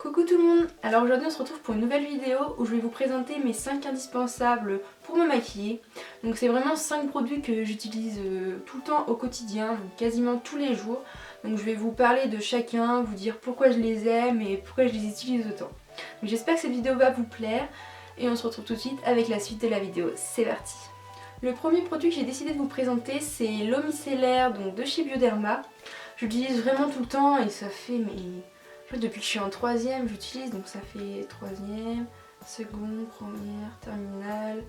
Coucou tout le monde. Alors aujourd'hui on se retrouve pour une nouvelle vidéo où je vais vous présenter mes 5 indispensables pour me maquiller. Donc c'est vraiment 5 produits que j'utilise tout le temps au quotidien, donc quasiment tous les jours. Donc je vais vous parler de chacun, vous dire pourquoi je les aime et pourquoi je les utilise autant. Donc j'espère que cette vidéo va vous plaire et on se retrouve tout de suite avec la suite de la vidéo. C'est parti. Le premier produit que j'ai décidé de vous présenter, c'est l'eau micellaire donc de chez Bioderma. Je l'utilise vraiment tout le temps et ça fait depuis que je suis en 3ème j'utilise, donc ça fait 3ème, seconde, première, terminale,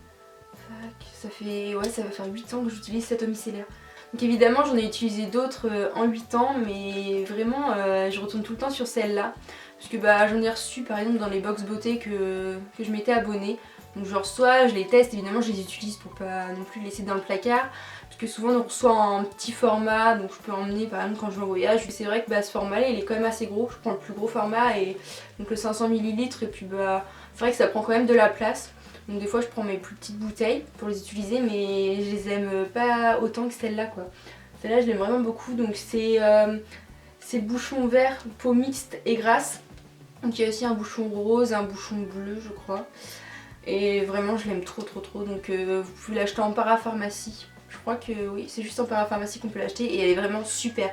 fac, ça va faire 8 ans que j'utilise cette eau micellaire. Donc évidemment j'en ai utilisé d'autres en 8 ans, mais vraiment je retourne tout le temps sur celle-là. Parce que j'en ai reçu par exemple dans les box beauté que je m'étais abonnée. Donc je reçois, je les teste, évidemment je les utilise pour pas non plus les laisser dans le placard. Parce que souvent on reçoit en petit format, donc je peux emmener par exemple quand je vais en voyage. C'est vrai que ce format là il est quand même assez gros, je prends le plus gros format et donc le 500 ml et puis c'est vrai que ça prend quand même de la place. Donc des fois je prends mes plus petites bouteilles pour les utiliser, mais je les aime pas autant que celle-là quoi. Celle-là je l'aime vraiment beaucoup, donc c'est le bouchon vert, peau mixte et grasse. Donc il y a aussi un bouchon rose et un bouchon bleu je crois. Et vraiment je l'aime trop, donc vous pouvez l'acheter en parapharmacie. Je crois que oui, c'est juste en parapharmacie qu'on peut l'acheter et elle est vraiment super.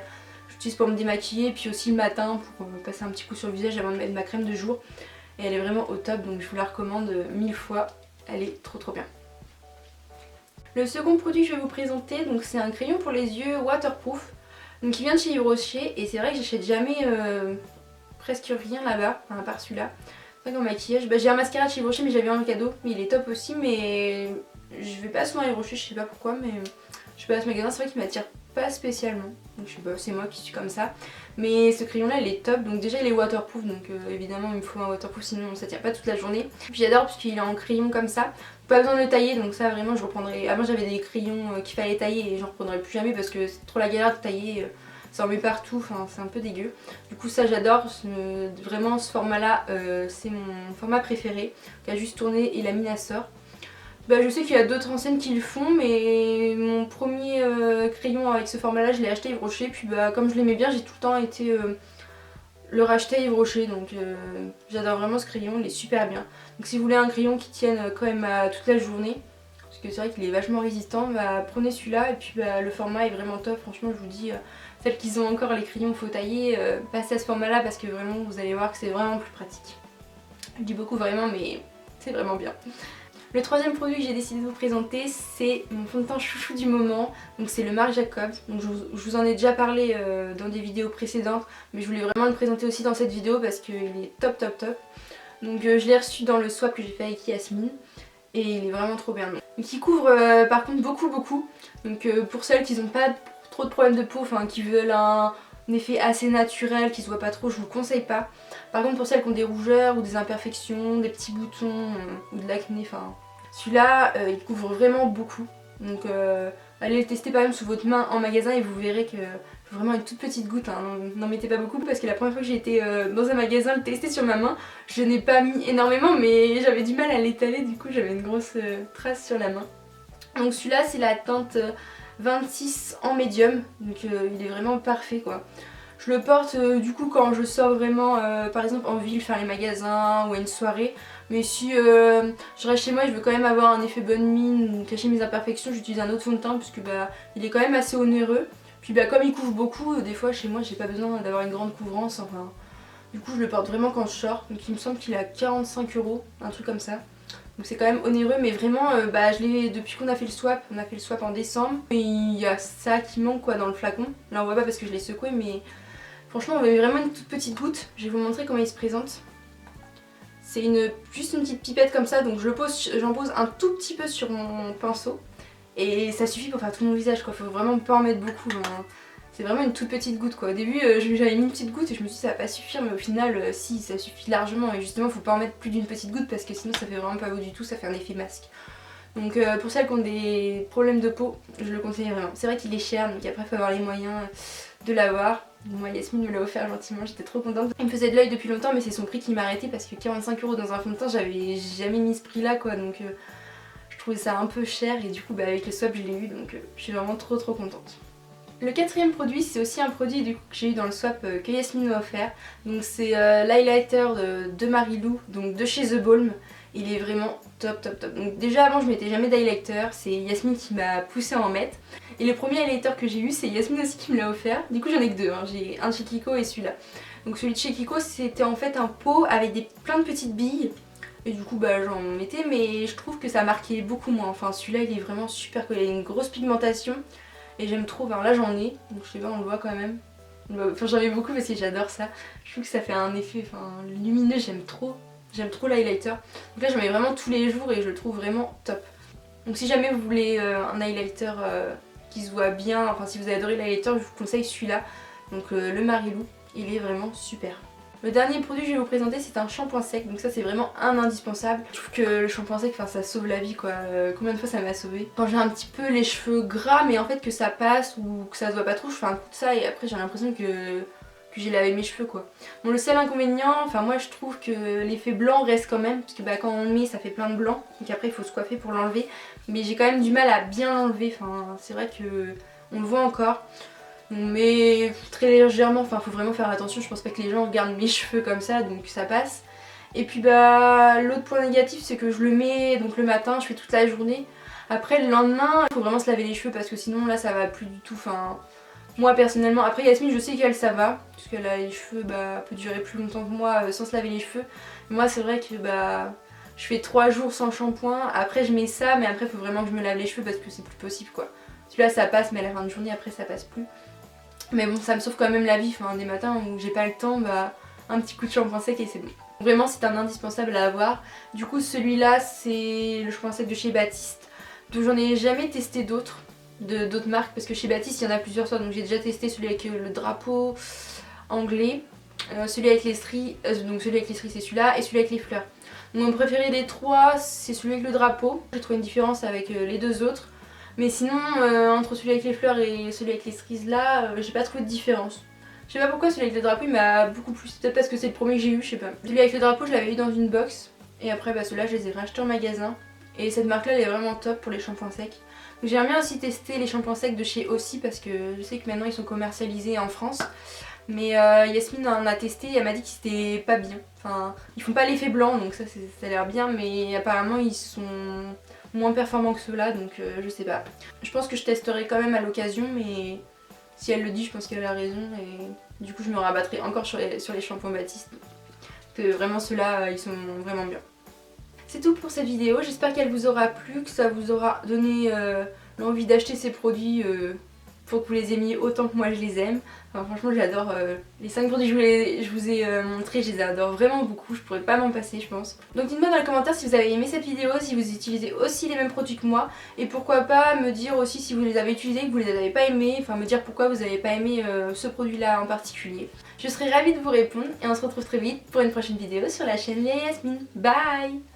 J'utilise pour me démaquiller et puis aussi le matin pour passer un petit coup sur le visage avant de mettre ma crème de jour. Et elle est vraiment au top, donc je vous la recommande 1000 fois. Elle est trop bien. Le second produit que je vais vous présenter, donc c'est un crayon pour les yeux waterproof. Donc il vient de chez Yves Rocher et c'est vrai que j'achète jamais presque rien là-bas, à part celui-là. C'est vrai qu'en maquillage, j'ai un mascara de chez Yves Rocher mais j'avais un cadeau, mais il est top aussi, mais je vais pas souvent à Yves Rocher, je sais pas pourquoi, mais je vais pas à ce magasin, c'est vrai qu'il m'attire pas spécialement, donc je sais pas, c'est moi qui suis comme ça. Mais ce crayon là il est top, donc déjà il est waterproof, donc évidemment il me faut un waterproof sinon ça tient pas toute la journée. Puis j'adore parce qu'il est en crayon comme ça, pas besoin de le tailler, donc ça vraiment je reprendrai. Avant j'avais des crayons qu'il fallait tailler et j'en reprendrai plus jamais parce que c'est trop la galère de tailler, ça en met partout, enfin c'est un peu dégueu. Du coup ça j'adore, vraiment ce format là c'est mon format préféré, qui a juste tourné et la mine sort. Je sais qu'il y a d'autres enseignes qui le font, mais mon premier crayon avec ce format là je l'ai acheté à Yves Rocher, puis comme je l'aimais bien j'ai tout le temps été le racheter à Yves Rocher, donc j'adore vraiment ce crayon, il est super bien. Donc si vous voulez un crayon qui tienne quand même toute la journée, parce que c'est vrai qu'il est vachement résistant, prenez celui-là et puis le format est vraiment top, franchement je vous dis, celles qui ont encore les crayons faut tailler, passez à ce format là parce que vraiment vous allez voir que c'est vraiment plus pratique. Je dis beaucoup vraiment mais c'est vraiment bien. Le troisième produit que j'ai décidé de vous présenter, c'est mon fond de teint chouchou du moment, donc c'est le Marc Jacobs. Donc je vous en ai déjà parlé dans des vidéos précédentes, mais je voulais vraiment le présenter aussi dans cette vidéo parce qu'il est top. Donc je l'ai reçu dans le swap que j'ai fait avec Yasmine et il est vraiment trop bien. Donc il couvre par contre beaucoup, donc pour celles qui n'ont pas trop de problèmes de peau, enfin qui veulent un effet assez naturel, qui se voit pas trop, je vous le conseille pas. Par contre pour celles qui ont des rougeurs ou des imperfections, des petits boutons ou de l'acné, enfin celui-là il couvre vraiment beaucoup. Donc allez le tester par exemple sous votre main en magasin et vous verrez que vraiment une toute petite goutte, hein. N'en mettez pas beaucoup parce que la première fois que j'ai été dans un magasin le tester sur ma main, je n'ai pas mis énormément mais j'avais du mal à l'étaler, du coup j'avais une grosse trace sur la main. Donc celui-là c'est la teinte 26 en médium, donc il est vraiment parfait quoi. Je le porte du coup quand je sors vraiment par exemple en ville faire les magasins ou à une soirée. Mais si je reste chez moi et je veux quand même avoir un effet bonne mine ou cacher mes imperfections, j'utilise un autre fond de teint parce que il est quand même assez onéreux. Puis comme il couvre beaucoup, des fois chez moi j'ai pas besoin d'avoir une grande couvrance, enfin. Du coup je le porte vraiment quand je sors, donc il me semble qu'il est à 45 €, un truc comme ça. Donc c'est quand même onéreux, mais vraiment je l'ai depuis qu'on a fait le swap, en décembre. Et il y a ça qui manque quoi dans le flacon. Là on voit pas parce que je l'ai secoué, mais franchement on avait vraiment une toute petite goutte. Je vais vous montrer comment il se présente. C'est juste une petite pipette comme ça, donc j'en pose un tout petit peu sur mon pinceau. Et ça suffit pour faire tout mon visage quoi, faut vraiment pas en mettre beaucoup. Hein. C'est vraiment une toute petite goutte quoi. Au début j'avais mis une petite goutte et je me suis dit ça va pas suffire, mais au final si, ça suffit largement. Et justement faut pas en mettre plus d'une petite goutte parce que sinon ça fait vraiment pas beau du tout, ça fait un effet masque. Donc pour celles qui ont des problèmes de peau, je le conseille vraiment. C'est vrai qu'il est cher, donc après il faut avoir les moyens de l'avoir. Moi Yasmine me l'a offert gentiment, j'étais trop contente. Il me faisait de l'œil depuis longtemps mais c'est son prix qui m'a arrêté parce que 45 € dans un fond de teint, j'avais jamais mis ce prix là quoi, donc je trouvais ça un peu cher et du coup avec le swap je l'ai eu, donc je suis vraiment trop contente. Le quatrième produit, c'est aussi un produit du coup, que j'ai eu dans le swap que Yasmine m'a offert. Donc c'est l'highlighter de Marilou, donc de chez The Balm. Il est vraiment top top top. Donc déjà avant je mettais jamais d'highlighter, c'est Yasmine qui m'a poussé à en mettre. Et le premier highlighter que j'ai eu, c'est Yasmine aussi qui me l'a offert. Du coup j'en ai que deux, hein. J'ai un de chez Kiko et celui-là. Donc celui de chez Kiko c'était en fait un pot avec plein de petites billes. Et du coup bah j'en mettais, mais je trouve que ça marquait beaucoup moins. Enfin celui-là il est vraiment super cool, il a une grosse pigmentation. Et j'aime trop, enfin là j'en ai, donc je sais pas, on le voit quand même. Enfin j'en ai beaucoup parce que j'adore ça. Je trouve que ça fait un effet lumineux, j'aime trop. J'aime trop l'highlighter. Donc là j'en mets vraiment tous les jours et je le trouve vraiment top. Donc si jamais vous voulez un highlighter qui se voit bien, enfin si vous avez adoré l'highlighter, je vous conseille celui-là. Donc le Marilou, il est vraiment super. Le dernier produit que je vais vous présenter, c'est un shampoing sec, donc ça c'est vraiment un indispensable. Je trouve que le shampoing sec, ça sauve la vie quoi. Combien de fois ça m'a sauvé. Quand j'ai un petit peu les cheveux gras mais en fait que ça passe ou que ça se voit pas trop, je fais un coup de ça et après j'ai l'impression que j'ai lavé mes cheveux quoi. Bon le seul inconvénient, enfin moi je trouve que l'effet blanc reste quand même, parce que bah, quand on le met ça fait plein de blanc, donc après il faut se coiffer pour l'enlever. Mais j'ai quand même du mal à bien l'enlever, enfin c'est vrai que on le voit encore. Mais très légèrement, enfin faut vraiment faire attention, je pense pas que les gens regardent mes cheveux comme ça donc ça passe. Et puis bah l'autre point négatif c'est que je le mets donc le matin, je fais toute la journée. Après le lendemain il faut vraiment se laver les cheveux parce que sinon là ça va plus du tout, enfin moi personnellement. Après Yasmine je sais qu'elle ça va, parce qu'elle a les cheveux peut durer plus longtemps que moi sans se laver les cheveux. Moi c'est vrai que je fais 3 jours sans shampoing, après je mets ça mais après il faut vraiment que je me lave les cheveux parce que c'est plus possible quoi. Celui-là ça passe mais à la fin de journée après ça passe plus. Mais bon ça me sauve quand même la vie, enfin des matins où j'ai pas le temps, un petit coup de shampoing sec et c'est bon. Vraiment c'est un indispensable à avoir. Du coup celui-là c'est le shampoing sec de chez Baptiste. Donc j'en ai jamais testé d'autres marques parce que chez Baptiste il y en a plusieurs sortes. Donc j'ai déjà testé celui avec le drapeau anglais, celui avec les stries, donc celui avec les stries c'est celui-là et celui avec les fleurs. Donc mon préféré des trois c'est celui avec le drapeau. J'ai trouvé une différence avec les deux autres. Mais sinon, entre celui avec les fleurs et celui avec les cerises là, j'ai pas trouvé de différence. Je sais pas pourquoi celui avec le drapeau il m'a beaucoup plu, peut-être parce que c'est le premier que j'ai eu, je sais pas. Celui avec le drapeau je l'avais eu dans une box, et après ceux-là je les ai rachetés en magasin. Et cette marque là elle est vraiment top pour les shampoings secs. J'aimerais bien aussi tester les shampoings secs de chez Aussi parce que je sais que maintenant ils sont commercialisés en France. Mais Yasmine en a testé et elle m'a dit que c'était pas bien. Enfin, ils font pas l'effet blanc donc ça a l'air bien, mais apparemment ils sont moins performants que ceux-là, donc je sais pas. Je pense que je testerai quand même à l'occasion, mais si elle le dit, je pense qu'elle a raison et du coup je me rabattrai encore sur les shampoings Baptiste. Que vraiment ceux-là, ils sont vraiment bien. C'est tout pour cette vidéo, j'espère qu'elle vous aura plu, que ça vous aura donné l'envie d'acheter ces produits pour que vous les aimiez autant que moi je les aime. Enfin, franchement j'adore les 5 produits que je vous ai montrés, je les adore vraiment beaucoup, je pourrais pas m'en passer je pense. Donc dites-moi dans les commentaires si vous avez aimé cette vidéo, si vous utilisez aussi les mêmes produits que moi, et pourquoi pas me dire aussi si vous les avez utilisés, que vous les avez pas aimés, enfin me dire pourquoi vous avez pas aimé ce produit là en particulier. Je serai ravie de vous répondre et on se retrouve très vite pour une prochaine vidéo sur la chaîne Léa Yasmine. Bye!